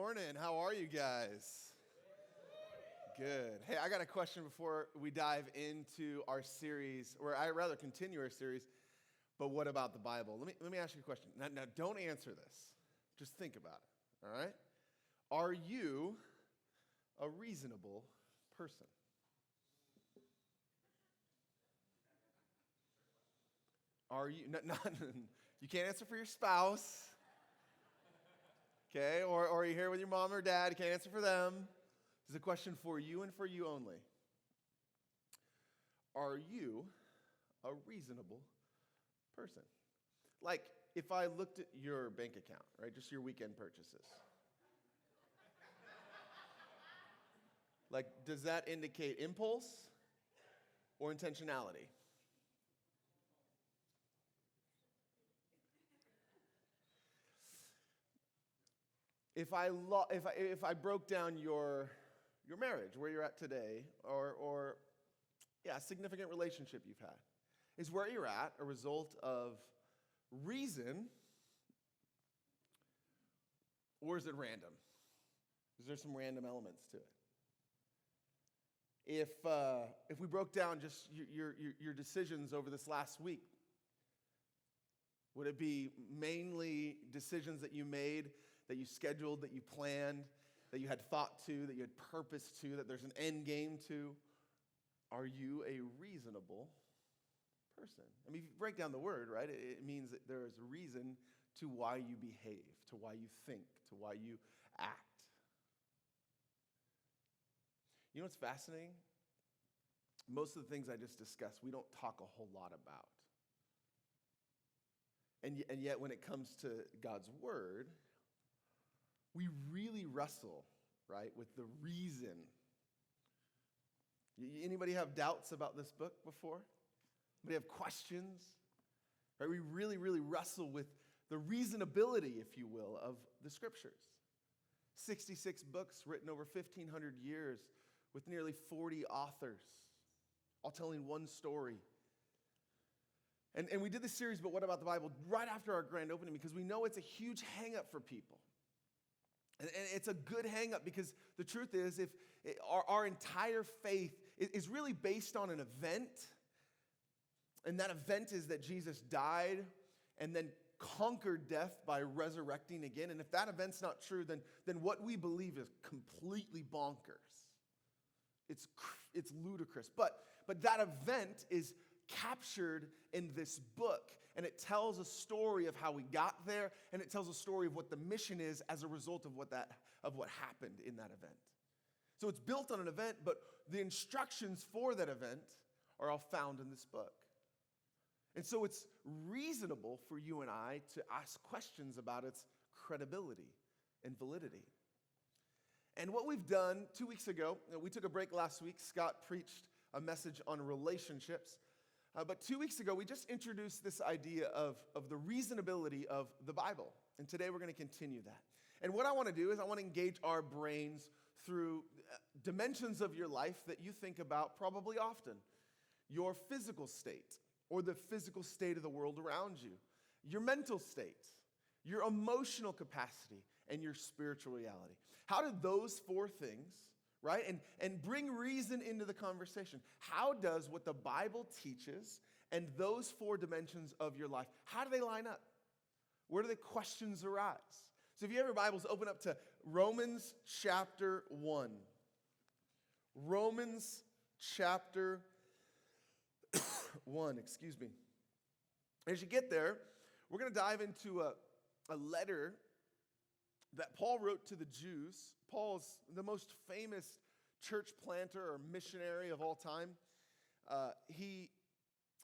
morning. How are you guys? Good. Hey, I got a question before we dive into our series, or I rather continue our series, but what about the Bible? Let me ask you a question. Now, don't answer this. Just think about it, all right? Are you a reasonable person? Are you, you can't answer for your spouse, okay? Or are you here with your mom or dad? You can't answer for them. This is a question for you and for you only. Are you a reasonable person? Like, if I looked at your bank account, right, just your weekend purchases. Like, does that indicate impulse or intentionality? If I broke down your marriage, where you're at today, or a significant relationship you've had, is where you're at a result of reason, or is it random? Is there some random elements to it? If we broke down just your decisions over this last week, would it be mainly decisions that you made, that you scheduled, that you planned, that you had thought to, that you had purpose to, that there's an end game to? Are you a reasonable person? I mean, if you break down the word, right, it means that there is a reason to why you behave, to why you think, to why you act. You know what's fascinating? Most of the things I just discussed, we don't talk a whole lot about. And yet when it comes to God's word, we really wrestle, right, with the reason. Anybody have doubts about this book before? Anybody have questions? Right, we really, really wrestle with the reasonability, if you will, of the scriptures. 66 books written over 1,500 years with nearly 40 authors, all telling one story. And we did this series, but what about the Bible, right after our grand opening, because we know it's a huge hang-up for people. And it's a good hang-up because the truth is, if our entire faith is really based on an event, and that event is that Jesus died and then conquered death by resurrecting again. And if that event's not true, then what we believe is completely bonkers. It's ludicrous. But that event is captured in this book, and it tells a story of how we got there, and it tells a story of what the mission is as a result of what happened in that event. So it's built on an event, but the instructions for that event are all found in this book. And so it's reasonable for you and I to ask questions about its credibility and validity. And what we've done 2 weeks ago, we took a break last week. Scott preached a message on relationships. But 2 weeks ago, we just introduced this idea of the reasonability of the Bible. And today we're going to continue that. And what I want to do is I want to engage our brains through dimensions of your life that you think about probably often. Your physical state, or the physical state of the world around you. Your mental state, your emotional capacity, and your spiritual reality. How do those four things, right, and bring reason into the conversation? How does what the Bible teaches and those four dimensions of your life, how do they line up? Where do the questions arise? So if you have your Bibles, open up to Romans chapter 1. Romans chapter 1, excuse me. As you get there, we're going to dive into a letter that Paul wrote to the Jews. Paul's the most famous church planter or missionary of all time. He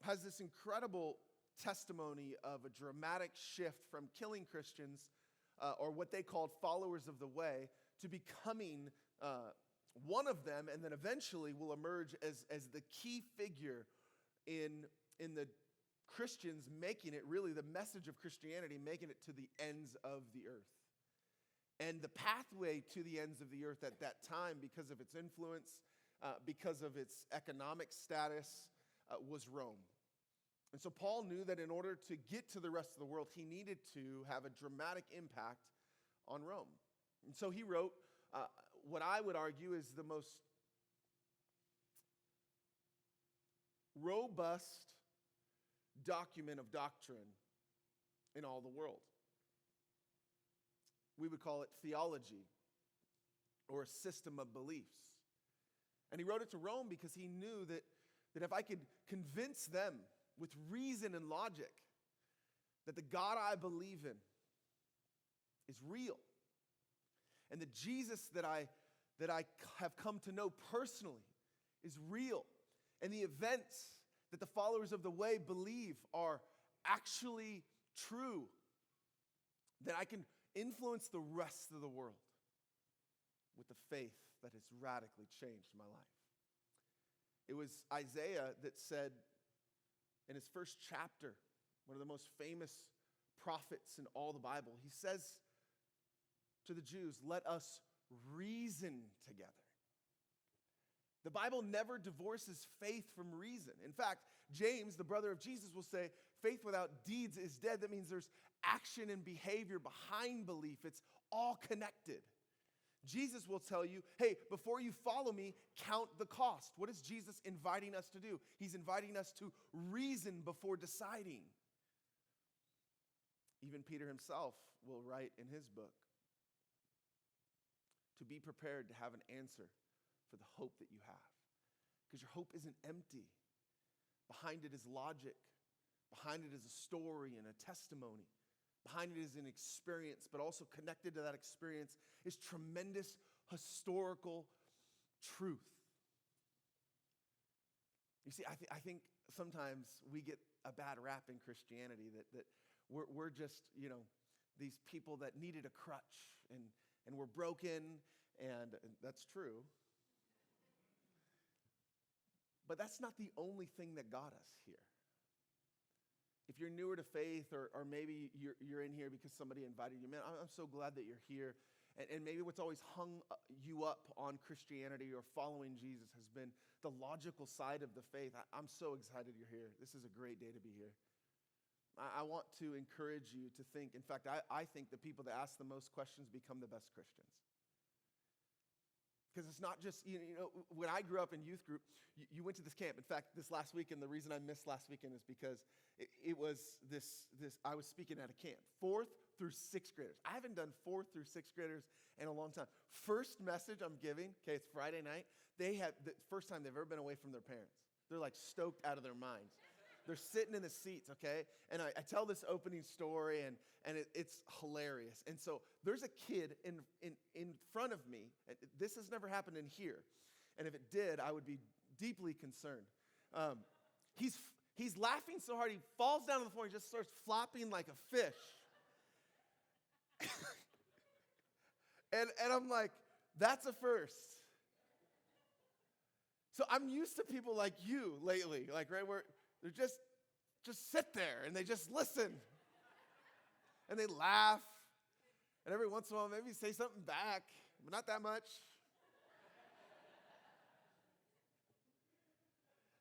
has this incredible testimony of a dramatic shift from killing Christians, or what they called followers of the way, to becoming one of them, and then eventually will emerge as the key figure in the Christians making it, really the message of Christianity, making it to the ends of the earth. And the pathway to the ends of the earth at that time, because of its influence, because of its economic status, was Rome. And so Paul knew that in order to get to the rest of the world, he needed to have a dramatic impact on Rome. And so he wrote what I would argue is the most robust document of doctrine in all the world. We would call it theology or a system of beliefs. And he wrote it to Rome because he knew that if I could convince them with reason and logic that the God I believe in is real, and the Jesus that I have come to know personally is real, and the events that the followers of the way believe are actually true, then I can influence the rest of the world with the faith that has radically changed my life. It was Isaiah that said in his first chapter, one of the most famous prophets in all the Bible, he says to the Jews, "Let us reason together." The Bible never divorces faith from reason. In fact, James, the brother of Jesus, will say, faith without deeds is dead. That means there's action and behavior behind belief. It's all connected. Jesus will tell you, hey, before you follow me, count the cost. What is Jesus inviting us to do? He's inviting us to reason before deciding. Even Peter himself will write in his book, to be prepared to have an answer for the hope that you have. Because your hope isn't empty. Behind it is logic. Behind it is a story and a testimony. Behind it is an experience, but also connected to that experience is tremendous historical truth. You see, I think sometimes we get a bad rap in Christianity that we're just, these people that needed a crutch and we're broken, and that's true. But that's not the only thing that got us here. If you're newer to faith, or maybe you're in here because somebody invited you, man, I'm so glad that you're here. And maybe what's always hung you up on Christianity or following Jesus has been the logical side of the faith. I'm so excited you're here. This is a great day to be here. I want to encourage you to think. In fact, I think the people that ask the most questions become the best Christians. Because it's not just, when I grew up in youth group, you went to this camp. In fact, this last weekend, the reason I missed last weekend is because it was this, I was speaking at a camp, 4th through 6th graders. I haven't done 4th through 6th graders in a long time. First message I'm giving, okay, it's Friday night. They have the first time they've ever been away from their parents. They're like stoked out of their minds. They're sitting in the seats, okay? And I tell this opening story, and it's hilarious. And so there's a kid in front of me. And this has never happened in here. And if it did, I would be deeply concerned. He's laughing so hard, he falls down on the floor and just starts flopping like a fish. and I'm like, that's a first. So I'm used to people like you lately, like right where they're just sit there and they just listen. And they laugh. And every once in a while, maybe say something back, but not that much.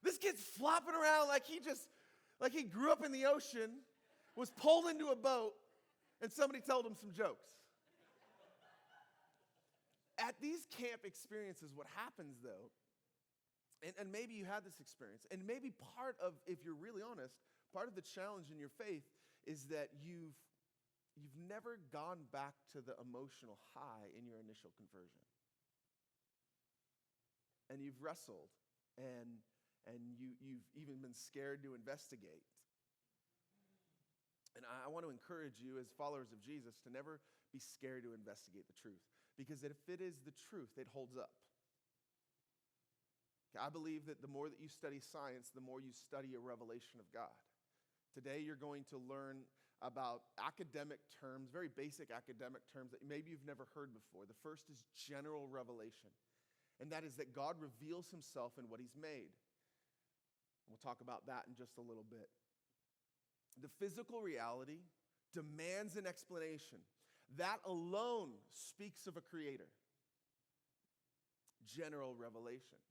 This kid's flopping around like he grew up in the ocean, was pulled into a boat, and somebody told him some jokes. At these camp experiences, what happens though, and maybe you had this experience, and maybe part of, if you're really honest, part of the challenge in your faith is that you've never gone back to the emotional high in your initial conversion. And you've wrestled, and you've even been scared to investigate. And I want to encourage you as followers of Jesus to never be scared to investigate the truth. Because if it is the truth, it holds up. I believe that the more that you study science, the more you study a revelation of God. Today you're going to learn about academic terms, very basic academic terms that maybe you've never heard before. The first is general revelation. And that is that God reveals himself in what he's made. We'll talk about that in just a little bit. The physical reality demands an explanation. That alone speaks of a creator. General revelation.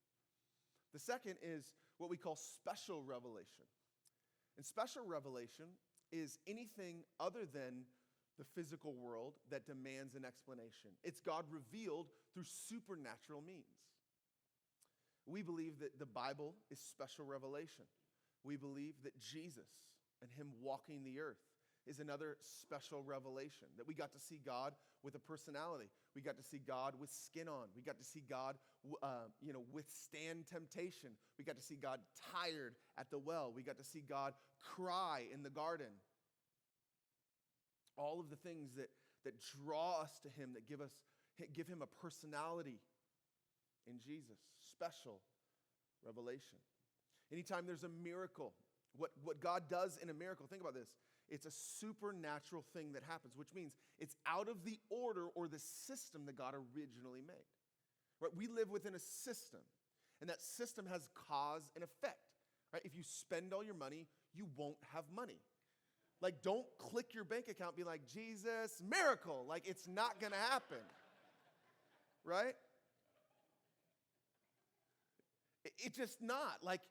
The second is what we call special revelation. And special revelation is anything other than the physical world that demands an explanation. It's God revealed through supernatural means. We believe that the Bible is special revelation. We believe that Jesus and him walking the earth is another special revelation, that we got to see God with a personality. We got to see God with skin on. We got to see God withstand temptation. We got to see God tired at the well. We got to see God cry in the garden. All of the things that draw us to him, that give him a personality in Jesus. Special revelation. Anytime there's a miracle, what God does in a miracle, think about this. It's a supernatural thing that happens, which means it's out of the order or the system that God originally made. Right? We live within a system, and that system has cause and effect. Right? If you spend all your money, you won't have money. Like, don't click your bank account and be like, Jesus, miracle. Like, it's not going to happen. Right? It's just not. Like,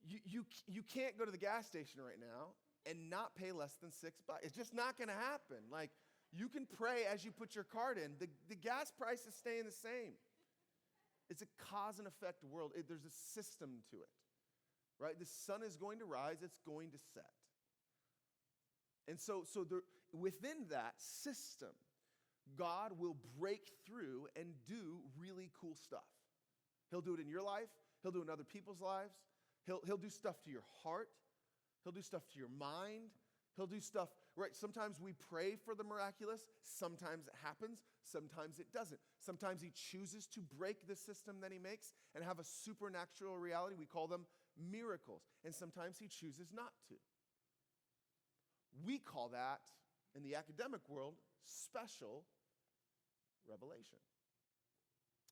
you can't go to the gas station right now and not pay less than $6. It's just not going to happen. Like, you can pray as you put your card in. The gas price is staying the same. It's a cause and effect world. There's a system to it, right? The sun is going to rise. It's going to set. And so within that system, God will break through and do really cool stuff. He'll do it in your life. He'll do it in other people's lives. He'll do stuff to your heart. He'll do stuff to your mind. He'll do stuff, right? Sometimes we pray for the miraculous. Sometimes it happens. Sometimes it doesn't. Sometimes he chooses to break the system that he makes and have a supernatural reality. We call them miracles. And sometimes he chooses not to. We call that, in the academic world, special revelation.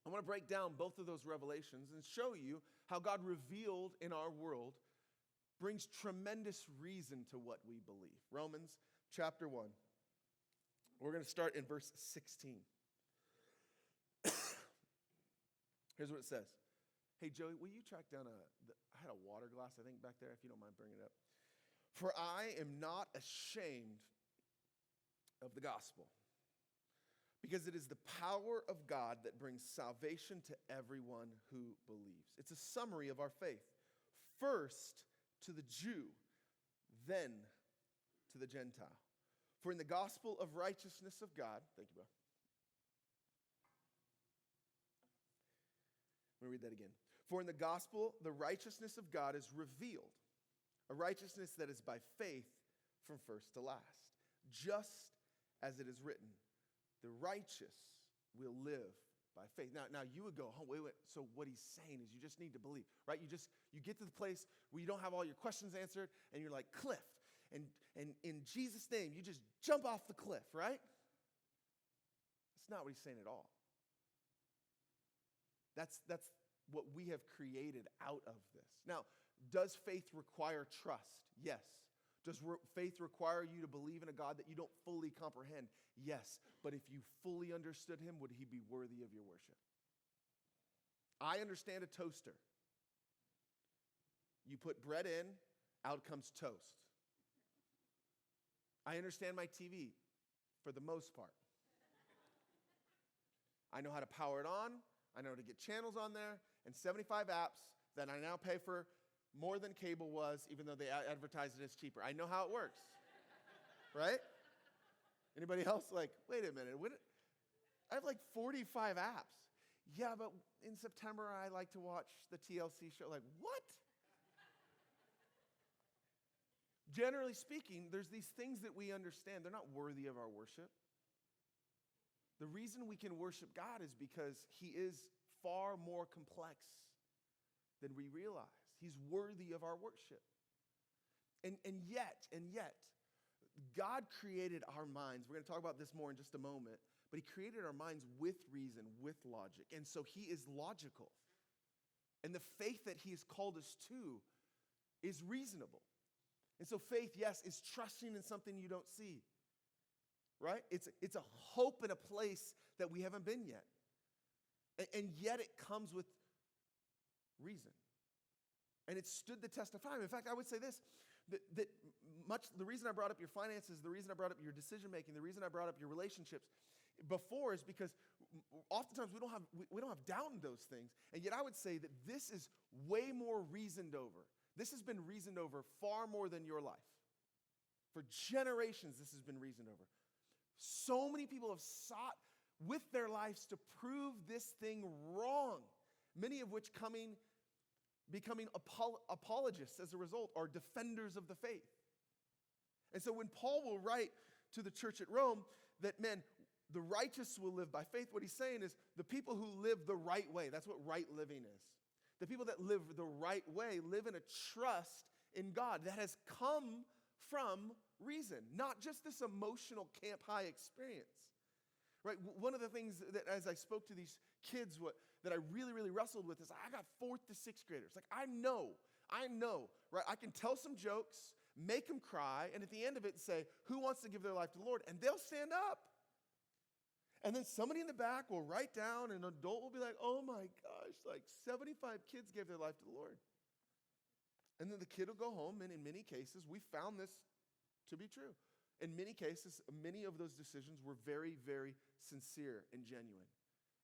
I want to break down both of those revelations and show you how God revealed in our world brings tremendous reason to what we believe. Romans chapter 1. We're going to start in verse 16. Here's what it says. Hey, Joey, will you track down I had a water glass, I think, back there, if you don't mind bringing it up. For I am not ashamed of the gospel, because it is the power of God that brings salvation to everyone who believes. It's a summary of our faith. First, to the Jew, then to the Gentile. For in the gospel of righteousness of God, thank you, bro. Let me read that again. For in the gospel, the righteousness of God is revealed, a righteousness that is by faith from first to last. Just as it is written, the righteous will live by faith. Now you would go, oh, wait. So what he's saying is you just need to believe, right? You get to the place where you don't have all your questions answered, and you're like, cliff. And in Jesus' name, you just jump off the cliff, right? That's not what he's saying at all. That's what we have created out of this. Now, does faith require trust? Yes. Does faith require you to believe in a God that you don't fully comprehend? Yes. But if you fully understood him, would he be worthy of your worship? I understand a toaster. You put bread in, out comes toast. I understand my TV for the most part. I know how to power it on. I know how to get channels on there and 75 apps that I now pay for more than cable was, even though they advertise it as cheaper. I know how it works, right? Anybody else like, wait a minute, I have like 45 apps. Yeah, but in September I like to watch the TLC show. Like, what? Generally speaking, there's these things that we understand. They're not worthy of our worship. The reason we can worship God is because he is far more complex than we realize. He's worthy of our worship. And yet, God created our minds. We're going to talk about this more in just a moment. But he created our minds with reason, with logic. And so he is logical. And the faith that he has called us to is reasonable. And so faith, yes, is trusting in something you don't see. Right? It's a hope in a place that we haven't been yet. And yet it comes with reason. And it stood the test of time. In fact, I would say this. The reason I brought up your finances, the reason I brought up your decision making, the reason I brought up your relationships before is because oftentimes we don't have doubt in those things, and yet I would say that this is way more reasoned over. This has been reasoned over far more than your life. For generations, this has been reasoned over. So many people have sought with their lives to prove this thing wrong, many of which becoming apologists as a result, or defenders of the faith. And so when Paul will write to the church at Rome that, man, the righteous will live by faith, what he's saying is the people who live the right way, that's what right living is. The people that live the right way live in a trust in God that has come from reason, not just this emotional camp high experience. Right? One of the things that as I spoke to these kids, that I really, really wrestled with is I got 4th to 6th graders. Like I know, right? I can tell some jokes, make them cry, and at the end of it say, who wants to give their life to the Lord? And they'll stand up. And then somebody in the back will write down, and an adult will be like, oh my gosh, like 75 kids gave their life to the Lord. And then the kid will go home, and in many cases, we found this to be true. In many cases, many of those decisions were very, very sincere and genuine.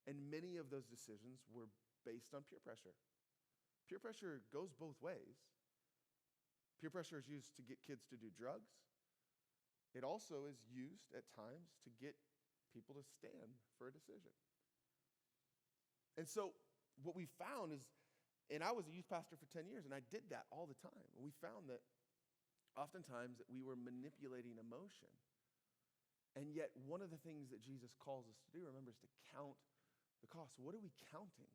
And many of those decisions were based on peer pressure. Peer pressure goes both ways. Peer pressure is used to get kids to do drugs. It also is used at times to get people to stand for a decision. And so what we found is, and I was a youth pastor for 10 years, and I did that all the time. And we found that oftentimes that we were manipulating emotion. And yet one of the things that Jesus calls us to do, remember, is to count the cost. What are we counting?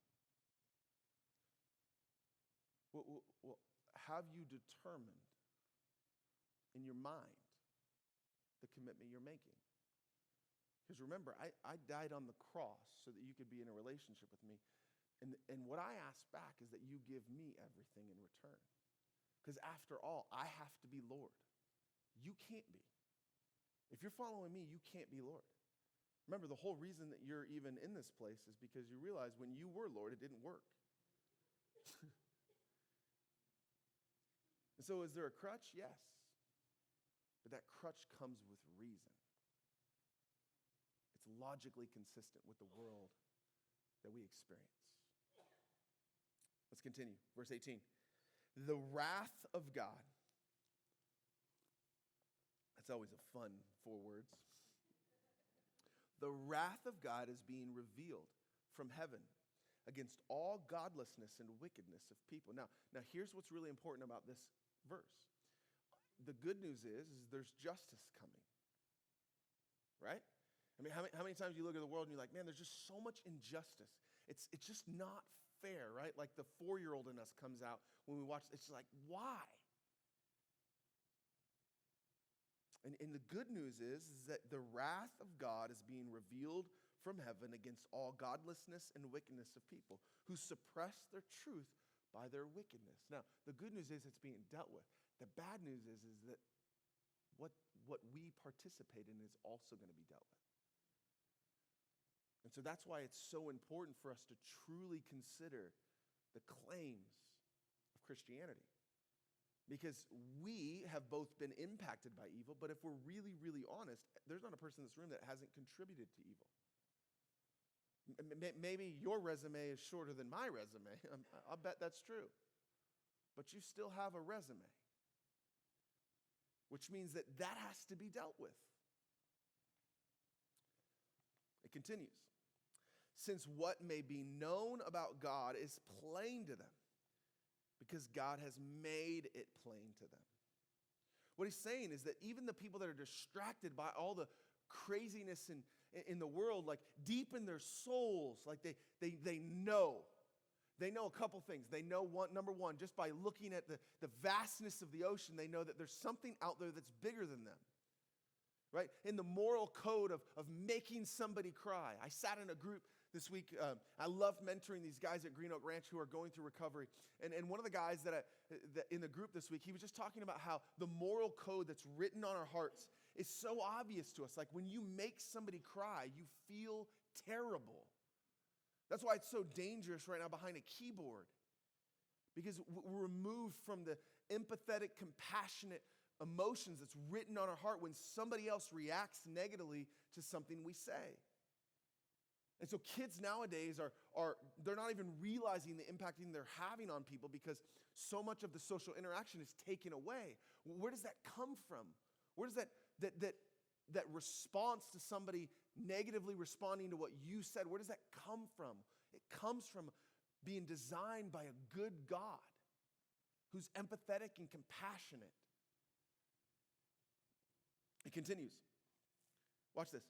Well, have you determined in your mind the commitment you're making? Because remember, I died on the cross so that you could be in a relationship with me. And what I ask back is that you give me everything in return. Because after all, I have to be Lord. You can't be. If you're following me, you can't be Lord. Remember, the whole reason that you're even in this place is because you realize when you were Lord, it didn't work. And so is there a crutch? Yes. But that crutch comes with reason. It's logically consistent with the world that we experience. Let's continue. Verse 18. The wrath of God. That's always a fun 4 words. The wrath of God is being revealed from heaven against all godlessness and wickedness of people. Now here's what's really important about this verse. The good news is there's justice coming. Right? I mean, how many times you look at the world and you're like, man, there's just so much injustice. It's just not fair, right? Like the 4-year-old in us comes out when we watch, it's like, why? And the good news is that the wrath of God is being revealed from heaven against all godlessness and wickedness of people who suppress their truth by their wickedness. Now, the good news is it's being dealt with. The bad news is that what we participate in is also going to be dealt with. And so that's why it's so important for us to truly consider the claims of Christianity. Because we have both been impacted by evil, but if we're really, really honest, there's not a person in this room that hasn't contributed to evil. Maybe your resume is shorter than my resume. I'll bet that's true. But you still have a resume, which means that has to be dealt with. It continues. Since what may be known about God is plain to them, because God has made it plain to them. What he's saying is that even the people that are distracted by all the craziness in the world, like deep in their souls, like they know. They know a couple things. They know, number one, just by looking at the vastness of the ocean, they know that there's something out there that's bigger than them. Right? In the moral code of making somebody cry. I sat in a group this week. I love mentoring these guys at Green Oak Ranch who are going through recovery. And one of the guys that in the group this week, he was just talking about how the moral code that's written on our hearts is so obvious to us. Like when you make somebody cry, you feel terrible. That's why it's so dangerous right now behind a keyboard. Because we're removed from the empathetic, compassionate emotions that's written on our heart when somebody else reacts negatively to something we say. And so kids nowadays they're not even realizing the impact they're having on people because so much of the social interaction is taken away. Where does that come from? Where does that response to somebody negatively responding to what you said, where does that come from? It comes from being designed by a good God who's empathetic and compassionate. It continues. Watch this.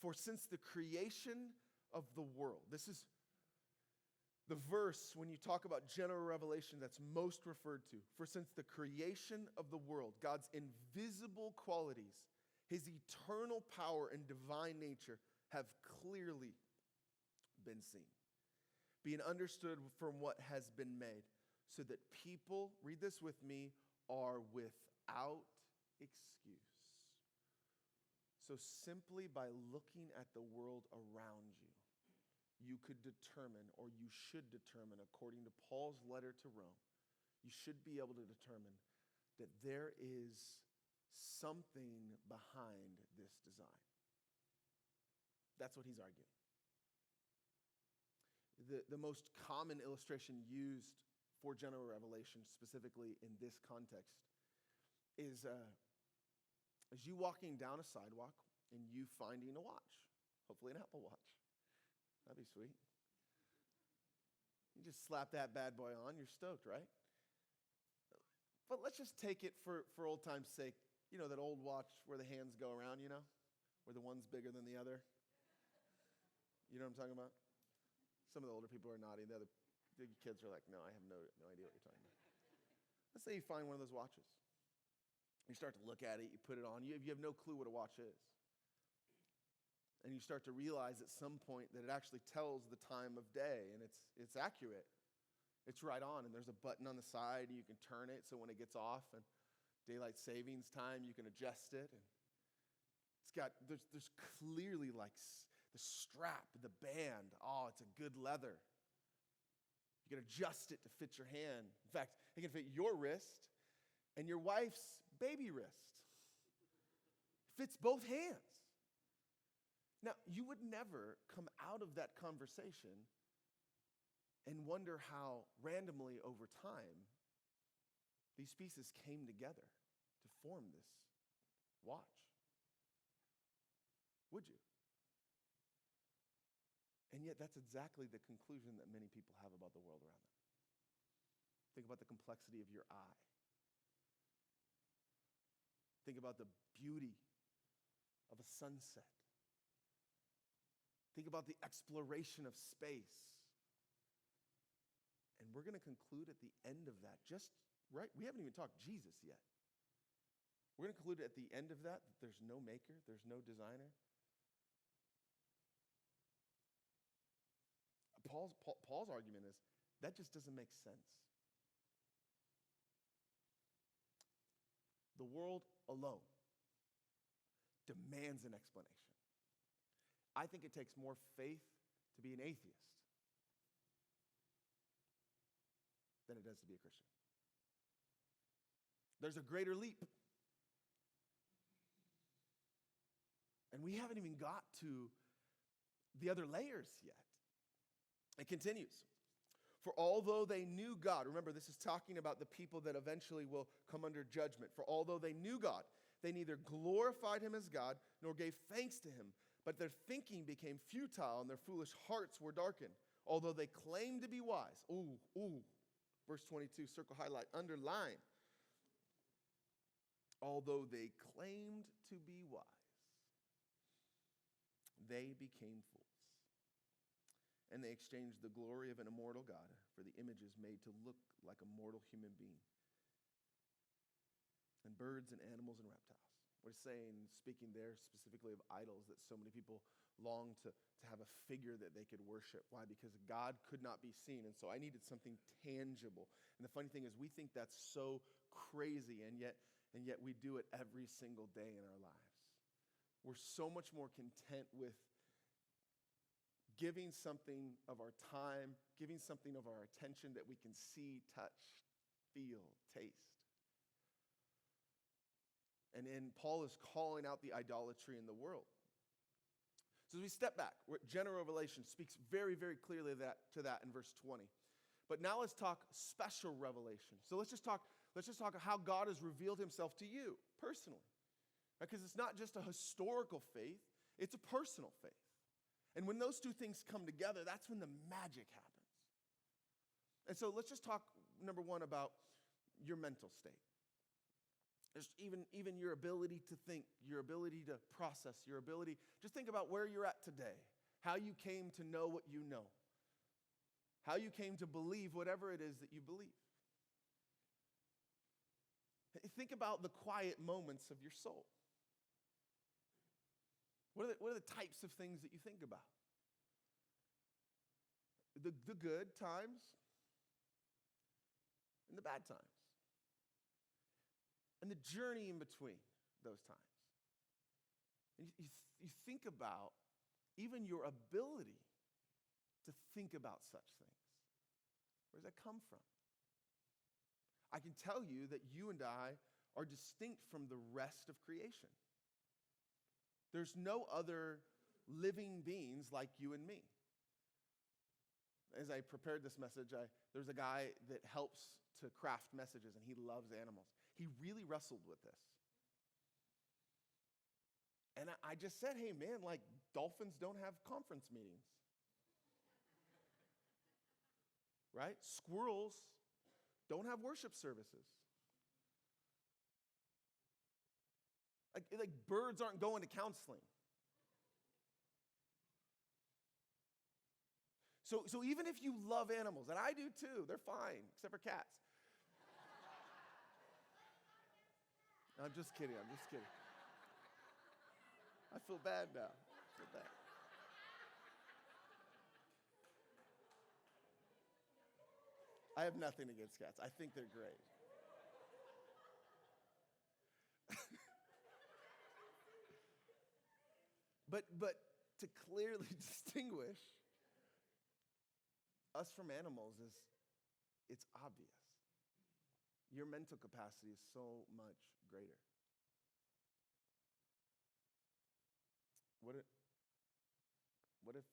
For since the creation of the world, this is the verse when you talk about general revelation that's most referred to. For since the creation of the world, God's invisible qualities, his eternal power and divine nature have clearly been seen, being understood from what has been made, so that people, read this with me, are without excuse. So simply by looking at the world around you, you could determine, or you should determine, according to Paul's letter to Rome, you should be able to determine that there is something behind this design. That's what he's arguing. The most common illustration used for general revelation, specifically in this context, is as you walking down a sidewalk and you finding a watch, hopefully an Apple Watch. That'd be sweet. You just slap that bad boy on, you're stoked, right? But let's just take it for old time's sake. You know that old watch where the hands go around, where the one's bigger than the other? You know what I'm talking about? Some of the older people are nodding. The kids are like, no, I have no idea what you're talking about. Let's say you find one of those watches. You start to look at it, you put it on. You have no clue what a watch is. And you start to realize at some point that it actually tells the time of day, and it's accurate. It's right on, and there's a button on the side, and you can turn it so when it gets off and daylight savings time, you can adjust it. And there's clearly like the strap, the band. Oh, it's a good leather. You can adjust it to fit your hand. In fact, it can fit your wrist and your wife's baby wrist. Fits both hands. Now, you would never come out of that conversation and wonder how randomly over time these pieces came together to form this watch. Would you? And yet that's exactly the conclusion that many people have about the world around them. Think about the complexity of your eye. Think about the beauty of a sunset. Think about the exploration of space. And we're going to conclude at the end of that, we haven't even talked Jesus yet. We're going to conclude at the end of that there's no maker, there's no designer. Paul's argument is that just doesn't make sense. The world alone demands an explanation. I think it takes more faith to be an atheist than it does to be a Christian. There's a greater leap. And we haven't even got to the other layers yet. It continues. For although they knew God, remember this is talking about the people that eventually will come under judgment. For although they knew God, they neither glorified him as God nor gave thanks to him, but their thinking became futile and their foolish hearts were darkened. Although they claimed to be wise. Verse 22, circle, highlight, underline. Although they claimed to be wise, they became fools. And they exchanged the glory of an immortal God for the images made to look like a mortal human being, and birds and animals and reptiles. What he's saying, speaking there specifically of idols, that so many people long to have a figure that they could worship. Why? Because God could not be seen, and so I needed something tangible. And the funny thing is, we think that's so crazy, and yet we do it every single day in our lives. We're so much more content with giving something of our time, giving something of our attention that we can see, touch, feel, taste. And Paul is calling out the idolatry in the world. So as we step back, general revelation speaks very, very clearly to that in verse 20. But now let's talk special revelation. So let's just talk how God has revealed himself to you personally. Because it's not just a historical faith, it's a personal faith. And when those two things come together, that's when the magic happens. And so let's just talk, number one, about your mental state. Just even your ability to think, your ability to process, your ability, just think about where you're at today, how you came to know what you know, how you came to believe whatever it is that you believe. Think about the quiet moments of your soul. What are the types of things that you think about? The good times and the bad times. And the journey in between those times. And you think about even your ability to think about such things. Where does that come from? I can tell you that you and I are distinct from the rest of creation. There's no other living beings like you and me. As I prepared this message, there's a guy that helps to craft messages, and he loves animals. He really wrestled with this. And I just said, hey, man, like dolphins don't have conference meetings. Right? Squirrels don't have worship services. Like birds aren't going to counseling. So even if you love animals, and I do too, they're fine, except for cats. I'm just kidding. I feel bad now. I have nothing against cats. I think they're great. But to clearly distinguish us from animals it's obvious. Your mental capacity is so much greater. What if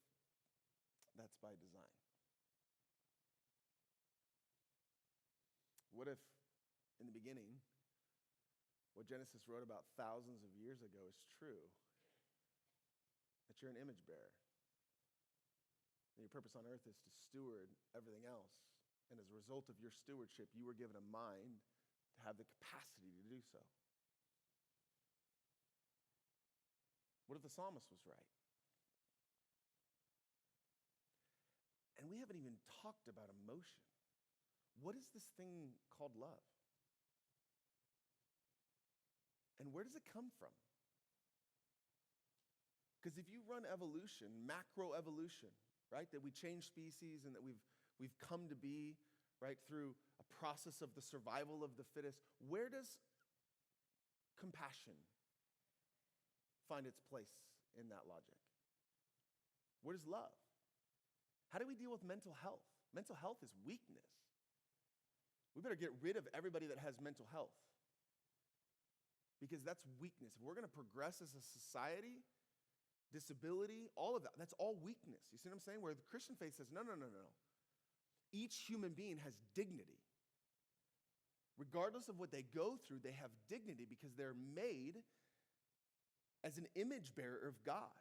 that's by design? What if, in the beginning, what Genesis wrote about thousands of years ago is true? That you're an image bearer. And your purpose on earth is to steward everything else. And as a result of your stewardship, you were given a mind to have the capacity to do so. What if the psalmist was right? And we haven't even talked about emotion. What is this thing called love? And where does it come from? Because if you run evolution, macroevolution, right, that we change species and that we've come to be, right, through a process of the survival of the fittest, where does compassion find its place in that logic? Where does love? How do we deal with mental health? Mental health is weakness. We better get rid of everybody that has mental health, because that's weakness. If we're going to progress as a society, disability, all of that, that's all weakness. You see what I'm saying? Where the Christian faith says, no. Each human being has dignity. Regardless of what they go through, they have dignity because they're made as an image bearer of God.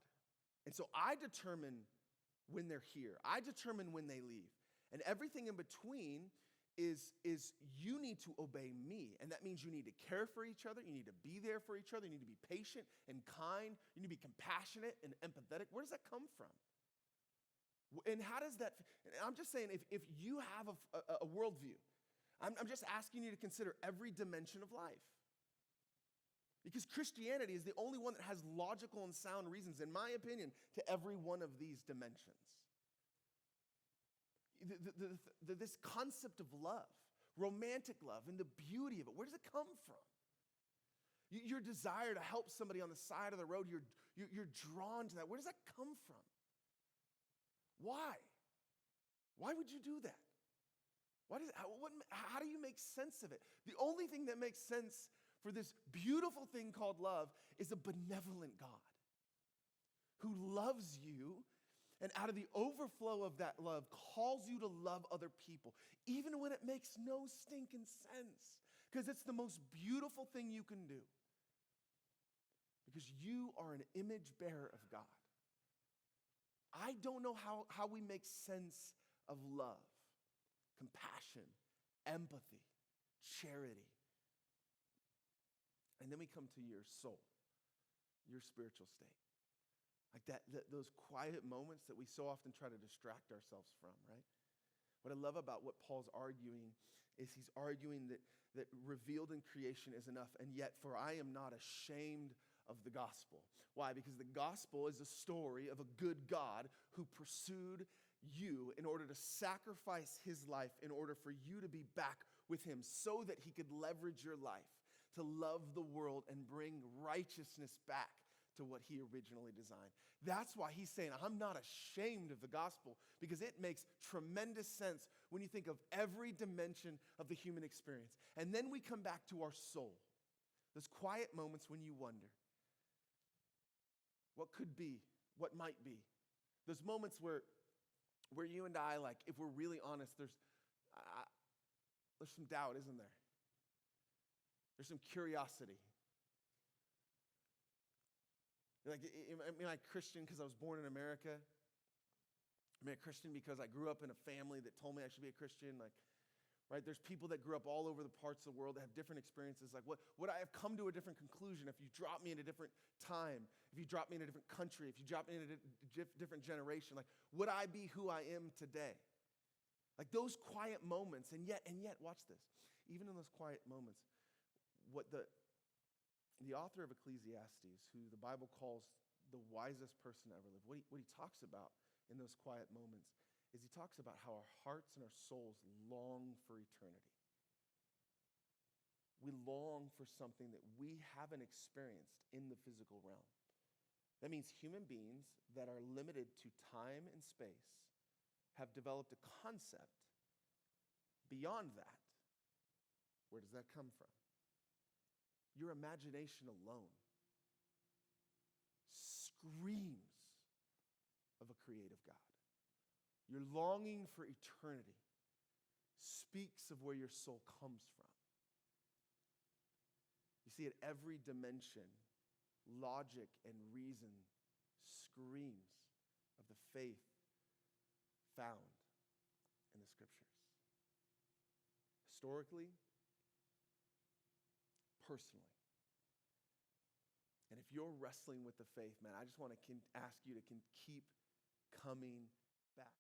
And so I determine when they're here. I determine when they leave. And everything in between is you need to obey me. And that means you need to care for each other. You need to be there for each other. You need to be patient and kind. You need to be compassionate and empathetic. Where does that come from? And how does that, I'm just saying, if you have a worldview, I'm just asking you to consider every dimension of life. Because Christianity is the only one that has logical and sound reasons, in my opinion, to every one of these dimensions. This concept of love, romantic love, and the beauty of it, where does it come from? Your desire to help somebody on the side of the road, you're drawn to that. Where does that come from? Why? Why would you do that? How do you make sense of it? The only thing that makes sense for this beautiful thing called love is a benevolent God who loves you, and out of the overflow of that love calls you to love other people, even when it makes no stinking sense, because it's the most beautiful thing you can do, because you are an image bearer of God. I don't know how we make sense of love, compassion, empathy, charity. And then we come to your soul, your spiritual state. Like those quiet moments that we so often try to distract ourselves from, right? What I love about what Paul's arguing is he's arguing that revealed in creation is enough, and yet for I am not ashamed of the gospel. Why? Because the gospel is a story of a good God who pursued you in order to sacrifice his life in order for you to be back with him so that he could leverage your life to love the world and bring righteousness back to what he originally designed. That's why he's saying, I'm not ashamed of the gospel, because it makes tremendous sense when you think of every dimension of the human experience. And then we come back to our soul, those quiet moments when you wonder, what could be, what might be. Those moments where you and I, like, if we're really honest, there's some doubt, isn't there? There's some curiosity. Like, am I a Christian because I was born in America? Am I a Christian because I grew up in a family that told me I should be a Christian? Like, right? There's people that grew up all over the parts of the world that have different experiences. Like, would I have come to a different conclusion if you dropped me in a different time, if you dropped me in a different country, if you dropped me in a different generation? Like, would I be who I am today? Like those quiet moments, and yet, watch this. Even in those quiet moments, what the author of Ecclesiastes, who the Bible calls the wisest person to ever live, what he talks about in those quiet moments is he talks about how our hearts and our souls long for eternity. We long for something that we haven't experienced in the physical realm. That means human beings that are limited to time and space have developed a concept beyond that. Where does that come from? Your imagination alone screams of a creative God. Your longing for eternity speaks of where your soul comes from. You see, at every dimension, logic and reason screams of the faith found in the scriptures. Historically, personally. And if you're wrestling with the faith, man, I just want to ask you to keep coming